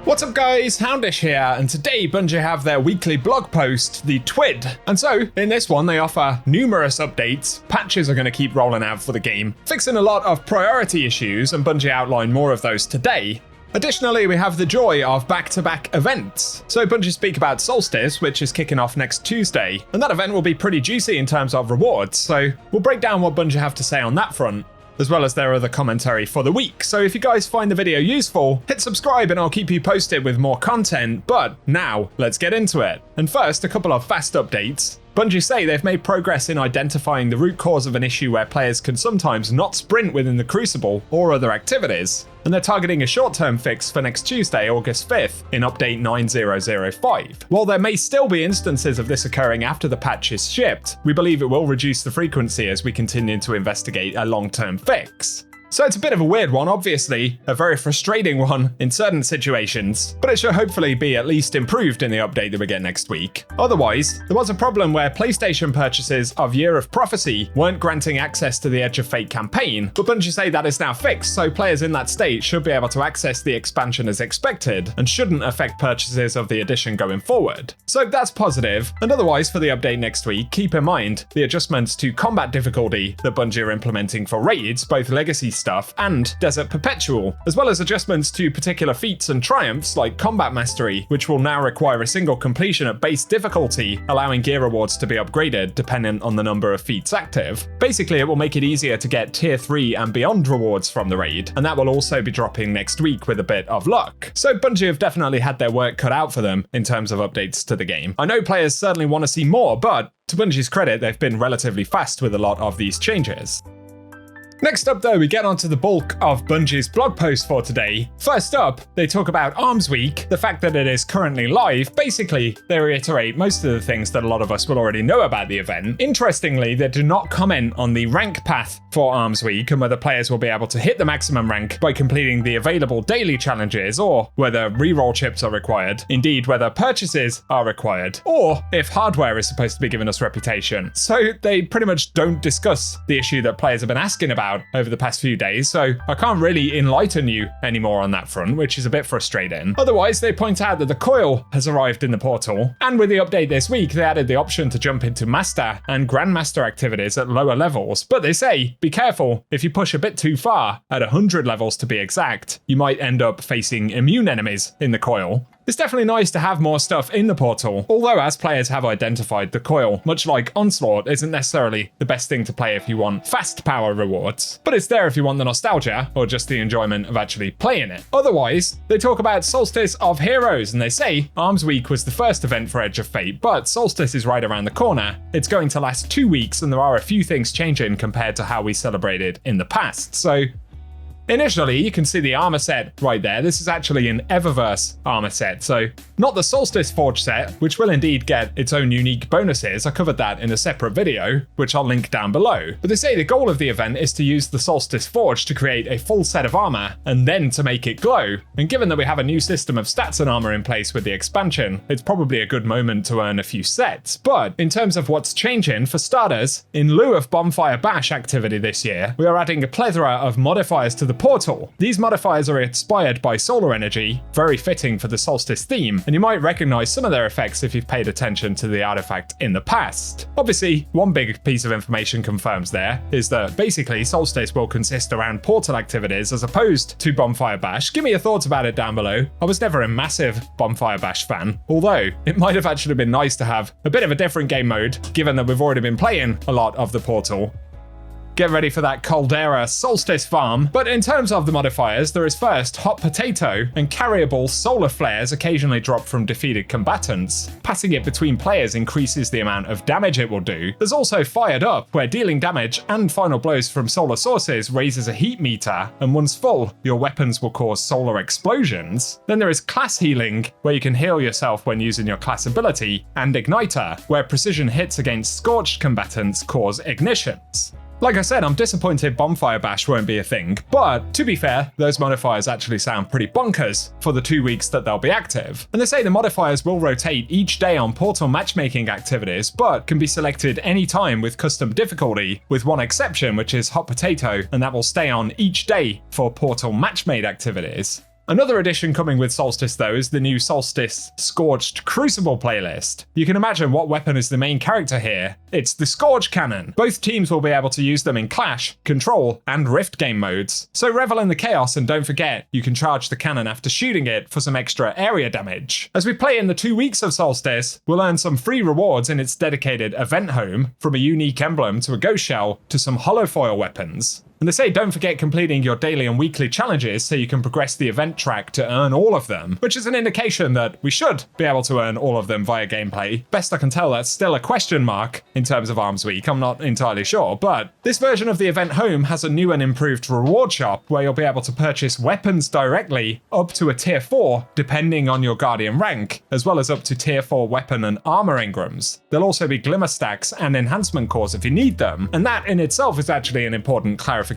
What's up guys, Houndish here, and today Bungie have their weekly blog post, the TWID. And so, in this one they offer numerous updates, patches are going to keep rolling out for the game, fixing a lot of priority issues, and Bungie outline more of those today. Additionally, we have the joy of back-to-back events. So Bungie speak about Solstice, which is kicking off next Tuesday, and that event will be pretty juicy in terms of rewards, so we'll break down what Bungie have to say on that front, as well as their other commentary for the week. So if you guys find the video useful, hit subscribe and I'll keep you posted with more content, but now let's get into it. And first, a couple of fast updates. Bungie say they've made progress in identifying the root cause of an issue where players can sometimes not sprint within the Crucible or other activities, and they're targeting a short-term fix for next Tuesday, August 5th, in update 9005. While there may still be instances of this occurring after the patch is shipped, we believe it will reduce the frequency as we continue to investigate a long-term fix. So it's a bit of a weird one, obviously, a very frustrating one in certain situations, but it should hopefully be at least improved in the update that we get next week. Otherwise, there was a problem where PlayStation purchases of Year of Prophecy weren't granting access to the Edge of Fate campaign, but Bungie say that is now fixed, so players in that state should be able to access the expansion as expected, and shouldn't affect purchases of the edition going forward. So that's positive, and otherwise for the update next week, keep in mind the adjustments to combat difficulty that Bungie are implementing for raids, both legacy stuff and Desert Perpetual, as well as adjustments to particular feats and triumphs like Combat Mastery, which will now require a single completion at base difficulty, allowing gear rewards to be upgraded dependent on the number of feats active. Basically, it will make it easier to get tier 3 and beyond rewards from the raid, and that will also be dropping next week with a bit of luck. So Bungie have definitely had their work cut out for them in terms of updates to the game. I know players certainly want to see more, but to Bungie's credit, they've been relatively fast with a lot of these changes. Next up though, we get onto the bulk of Bungie's blog post for today. First up, they talk about Arms Week, the fact that it is currently live. Basically, they reiterate most of the things that a lot of us will already know about the event. Interestingly, they do not comment on the rank path for Arms Week and whether players will be able to hit the maximum rank by completing the available daily challenges, or whether reroll chips are required, indeed whether purchases are required, or if hardware is supposed to be giving us reputation. So they pretty much don't discuss the issue that players have been asking about over the past few days, so I can't really enlighten you anymore on that front, which is a bit frustrating. Otherwise, they point out that the coil has arrived in the portal, and with the update this week, they added the option to jump into Master and Grandmaster activities at lower levels, but they say, be careful, if you push a bit too far, at 100 levels to be exact, you might end up facing immune enemies in the coil. It's definitely nice to have more stuff in the portal, although as players have identified, the coil, much like Onslaught, isn't necessarily the best thing to play if you want fast power rewards, but it's there if you want the nostalgia or just the enjoyment of actually playing it. Otherwise, they talk about Solstice of Heroes, and they say Arms Week was the first event for Edge of Fate, but Solstice is right around the corner. It's going to last 2 weeks, and there are a few things changing compared to how we celebrated in the past. So initially, you can see the armor set right there. This is actually an Eververse armor set, so not the Solstice Forge set, which will indeed get its own unique bonuses. I covered that in a separate video, which I'll link down below. But they say the goal of the event is to use the Solstice Forge to create a full set of armor, and then to make it glow. And given that we have a new system of stats and armor in place with the expansion, it's probably a good moment to earn a few sets. But in terms of what's changing, for starters, in lieu of Bonfire Bash activity this year, we are adding a plethora of modifiers to the portal. These modifiers are inspired by solar energy, very fitting for the Solstice theme, and you might recognize some of their effects if you've paid attention to the artifact in the past. Obviously, one big piece of information confirms there is that basically Solstice will consist around portal activities as opposed to Bonfire Bash. Give me your thoughts about it down below. I was never a massive Bonfire Bash fan, although it might have actually been nice to have a bit of a different game mode, given that we've already been playing a lot of the portal. Get ready for that Caldera Solstice farm. But in terms of the modifiers, there is first Hot Potato, and carryable solar flares occasionally drop from defeated combatants. Passing it between players increases the amount of damage it will do. There's also Fired Up, where dealing damage and final blows from solar sources raises a heat meter, and once full, your weapons will cause solar explosions. Then there is Class Healing, where you can heal yourself when using your class ability, and Igniter, where precision hits against scorched combatants cause ignitions. Like I said, I'm disappointed Bonfire Bash won't be a thing, but to be fair, those modifiers actually sound pretty bonkers for the 2 weeks that they'll be active. And they say the modifiers will rotate each day on portal matchmaking activities, but can be selected anytime with custom difficulty, with one exception, which is Hot Potato, and that will stay on each day for portal matchmade activities. Another addition coming with Solstice though is the new Solstice Scorched Crucible playlist. You can imagine what weapon is the main character here. It's the Scourge Cannon. Both teams will be able to use them in Clash, Control, and Rift game modes. So revel in the chaos and don't forget, you can charge the cannon after shooting it for some extra area damage. As we play in the 2 weeks of Solstice, we'll earn some free rewards in its dedicated event home, from a unique emblem to a ghost shell to some holofoil weapons. And they say don't forget completing your daily and weekly challenges so you can progress the event track to earn all of them, which is an indication that we should be able to earn all of them via gameplay. Best I can tell, that's still a question mark in terms of Arms Week, I'm not entirely sure, but this version of the event home has a new and improved reward shop where you'll be able to purchase weapons directly up to a tier 4 depending on your Guardian rank, as well as up to tier 4 weapon and armor engrams. There'll also be glimmer stacks and enhancement cores if you need them, and that in itself is actually an important clarification,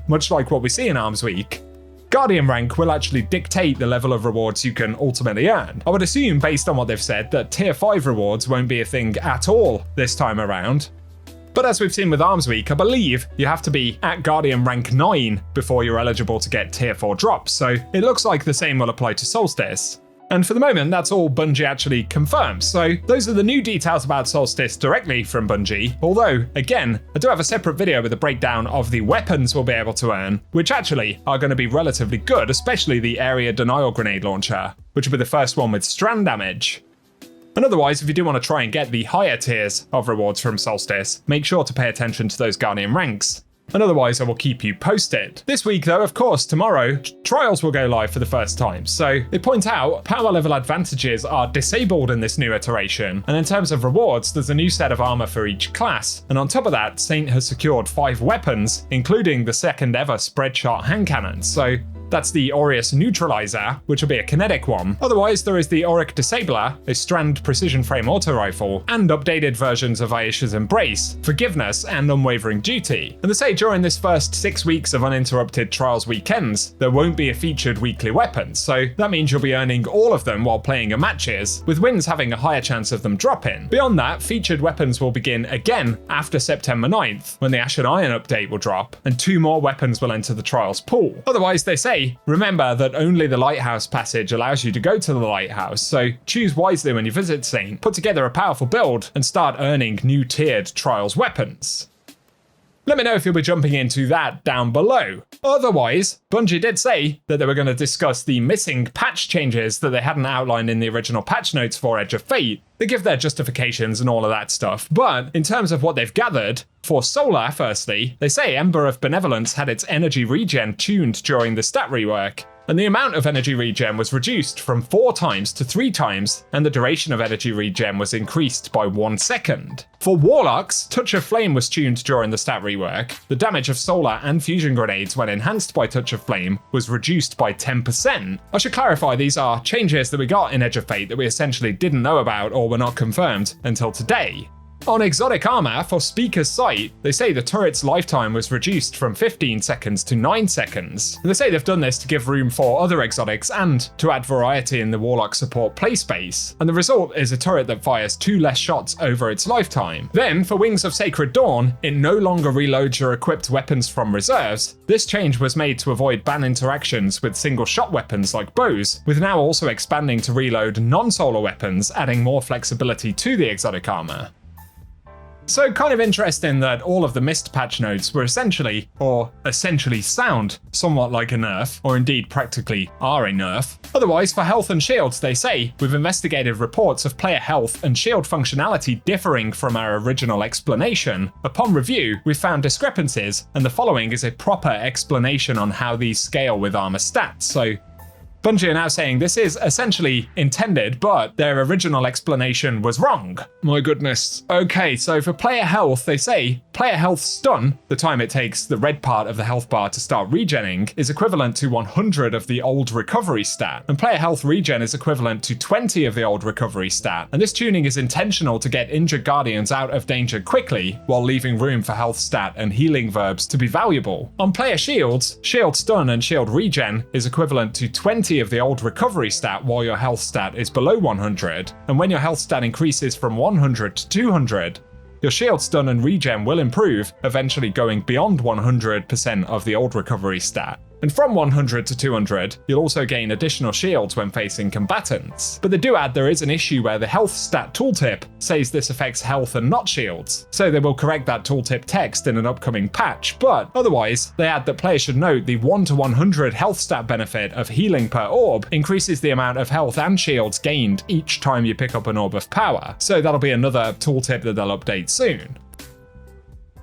much like what we see in Arms Week. Guardian rank will actually dictate the level of rewards you can ultimately earn. I would assume, based on what they've said, that tier 5 rewards won't be a thing at all this time around. But as we've seen with Arms Week, I believe you have to be at Guardian rank 9 before you're eligible to get tier 4 drops, so it looks like the same will apply to Solstice. And for the moment, that's all Bungie actually confirms. So those are the new details about Solstice directly from Bungie. Although, again, I do have a separate video with a breakdown of the weapons we'll be able to earn, which actually are going to be relatively good, especially the area denial grenade launcher, which will be the first one with strand damage. And otherwise, if you do want to try and get the higher tiers of rewards from Solstice, make sure to pay attention to those Guardian ranks. And otherwise I will keep you posted. This week though, of course, tomorrow, Trials will go live for the first time. So they point out power level advantages are disabled in this new iteration. And in terms of rewards, there's a new set of armor for each class. And on top of that, Saint has secured 5 weapons, including the second ever spread shot hand cannon. So that's the Aureus Neutralizer, which will be a kinetic one. Otherwise, there is the Auric Disabler, a strand precision frame auto rifle, and updated versions of Aisha's Embrace, Forgiveness, and Unwavering Duty. And they say during this first 6 weeks of uninterrupted Trials weekends, there won't be a featured weekly weapon, so that means you'll be earning all of them while playing your matches, with wins having a higher chance of them dropping. Beyond that, featured weapons will begin again after September 9th, when the Ash and Iron update will drop, and 2 more weapons will enter the Trials pool. Otherwise, they say, remember that only the Lighthouse passage allows you to go to the Lighthouse, so choose wisely when you visit Saint, put together a powerful build, and start earning new tiered Trials weapons. Let me know if you'll be jumping into that down below. Otherwise, Bungie did say that they were going to discuss the missing patch changes that they hadn't outlined in the original patch notes for Edge of Fate. They give their justifications and all of that stuff, but in terms of what they've gathered, for Solar firstly, they say Ember of Benevolence had its energy regen tuned during the stat rework, and the amount of energy regen was reduced from 4 times to 3 times, and the duration of energy regen was increased by 1 second. For Warlocks, Touch of Flame was tuned during the stat rework. The damage of Solar and Fusion Grenades when enhanced by Touch of Flame was reduced by 10%. I should clarify these are changes that we got in Edge of Fate that we essentially didn't know about or were not confirmed until today. On exotic armor for Speaker's Sight, they say the turret's lifetime was reduced from 15 seconds to 9 seconds. And they say they've done this to give room for other exotics and to add variety in the Warlock support playspace. And the result is a turret that fires 2 less shots over its lifetime. Then, for Wings of Sacred Dawn, it no longer reloads your equipped weapons from reserves. This change was made to avoid ban interactions with single shot weapons like bows, with now also expanding to reload non-solar weapons, adding more flexibility to the exotic armor. So kind of interesting that all of the missed patch notes were essentially sound somewhat like a nerf, or indeed practically are a nerf. Otherwise, for health and shields, they say, we've investigated reports of player health and shield functionality differing from our original explanation. Upon review, we found discrepancies, and the following is a proper explanation on how these scale with armor stats. So Bungie are now saying this is essentially intended, but their original explanation was wrong. My goodness. Okay, so for player health, they say player health stun, the time it takes the red part of the health bar to start regenning, is equivalent to 100 of the old recovery stat. And player health regen is equivalent to 20 of the old recovery stat. And this tuning is intentional to get injured guardians out of danger quickly, while leaving room for health stat and healing verbs to be valuable. On player shields, shield stun and shield regen is equivalent to 20 of the old recovery stat while your health stat is below 100, and when your health stat increases from 100 to 200, your shield stun and regen will improve, eventually going beyond 100% of the old recovery stat. And from 100 to 200, you'll also gain additional shields when facing combatants. But they do add there is an issue where the health stat tooltip says this affects health and not shields, so they will correct that tooltip text in an upcoming patch, but otherwise, they add that players should note the 1 to 100 health stat benefit of healing per orb increases the amount of health and shields gained each time you pick up an orb of power, so that'll be another tooltip that they'll update soon.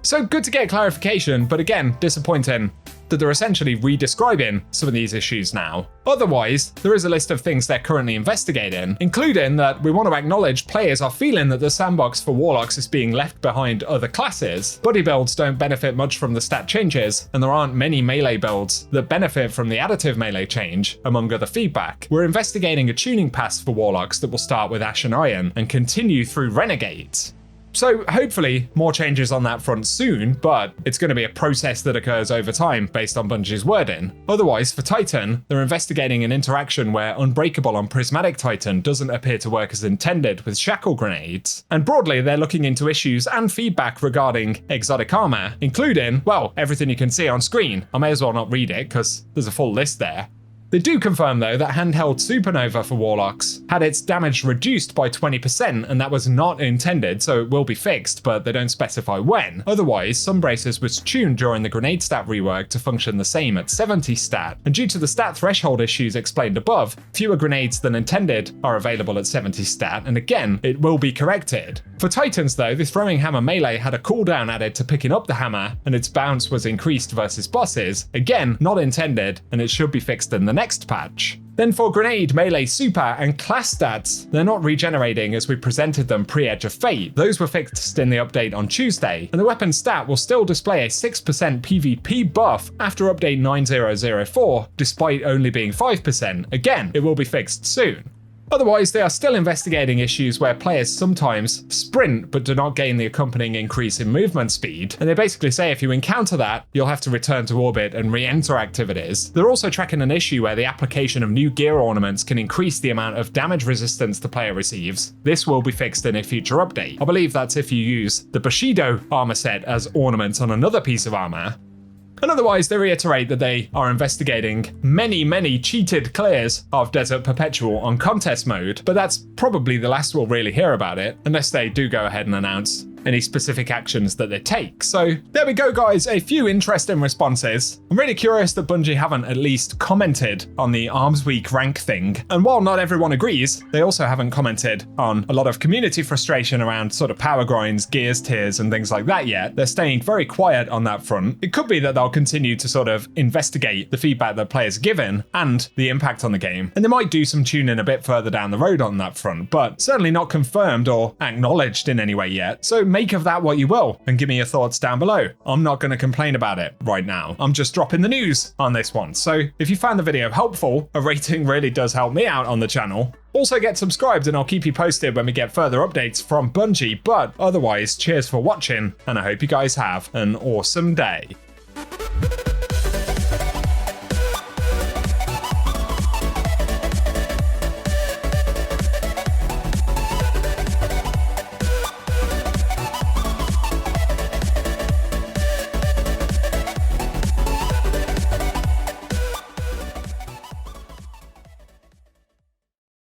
So good to get clarification, but again, disappointing that they're essentially re-describing some of these issues now. Otherwise, there is a list of things they're currently investigating, including that we want to acknowledge players are feeling that the sandbox for Warlocks is being left behind other classes. Buddy builds don't benefit much from the stat changes, and there aren't many melee builds that benefit from the additive melee change, among other feedback. We're investigating a tuning pass for Warlocks that will start with Ash and Iron and continue through Renegades. So hopefully more changes on that front soon, but it's going to be a process that occurs over time based on Bungie's wording. Otherwise, for Titan, they're investigating an interaction where Unbreakable on Prismatic Titan doesn't appear to work as intended with shackle grenades. And broadly, they're looking into issues and feedback regarding exotic armor, including, well, everything you can see on screen. I may as well not read it because there's a full list there. They do confirm though that handheld Supernova for Warlocks had its damage reduced by 20%, and that was not intended, so it will be fixed, but they don't specify when. Otherwise, Sunbraces was tuned during the grenade stat rework to function the same at 70 stat, and due to the stat threshold issues explained above, fewer grenades than intended are available at 70 stat, and again, it will be corrected. For Titans though, the throwing hammer melee had a cooldown added to picking up the hammer, and its bounce was increased versus bosses, again, not intended, and it should be fixed in the next patch. Then for grenade, melee, super, and class stats, they're not regenerating as we presented them pre-Edge of Fate. Those were fixed in the update on Tuesday, and the weapon stat will still display a 6% PvP buff after update 9004, despite only being 5%. Again, it will be fixed soon. Otherwise, they are still investigating issues where players sometimes sprint but do not gain the accompanying increase in movement speed, and they basically say if you encounter that, you'll have to return to orbit and re-enter activities. They're also tracking an issue where the application of new gear ornaments can increase the amount of damage resistance the player receives. This will be fixed in a future update. I believe that's if you use the Bushido armor set as ornaments on another piece of armor. And otherwise, they reiterate that they are investigating many cheated clears of Desert Perpetual on contest mode, but that's probably the last we'll really hear about it, unless they do go ahead and announce any specific actions that they take. So there we go, guys, a few interesting responses. I'm really curious that Bungie haven't at least commented on the Arms Week rank thing. And while not everyone agrees, they also haven't commented on a lot of community frustration around sort of power grinds, gears tiers, and things like that yet. They're staying very quiet on that front. It could be that they'll continue to sort of investigate the feedback that players are given and the impact on the game. And they might do some tuning a bit further down the road on that front, but certainly not confirmed or acknowledged in any way yet. So make of that what you will, and give me your thoughts down below. I'm not going to complain about it right now. I'm just dropping the news on this one. So if you found the video helpful, a rating really does help me out on the channel. Also get subscribed and I'll keep you posted when we get further updates from Bungie. But otherwise, cheers for watching, and I hope you guys have an awesome day.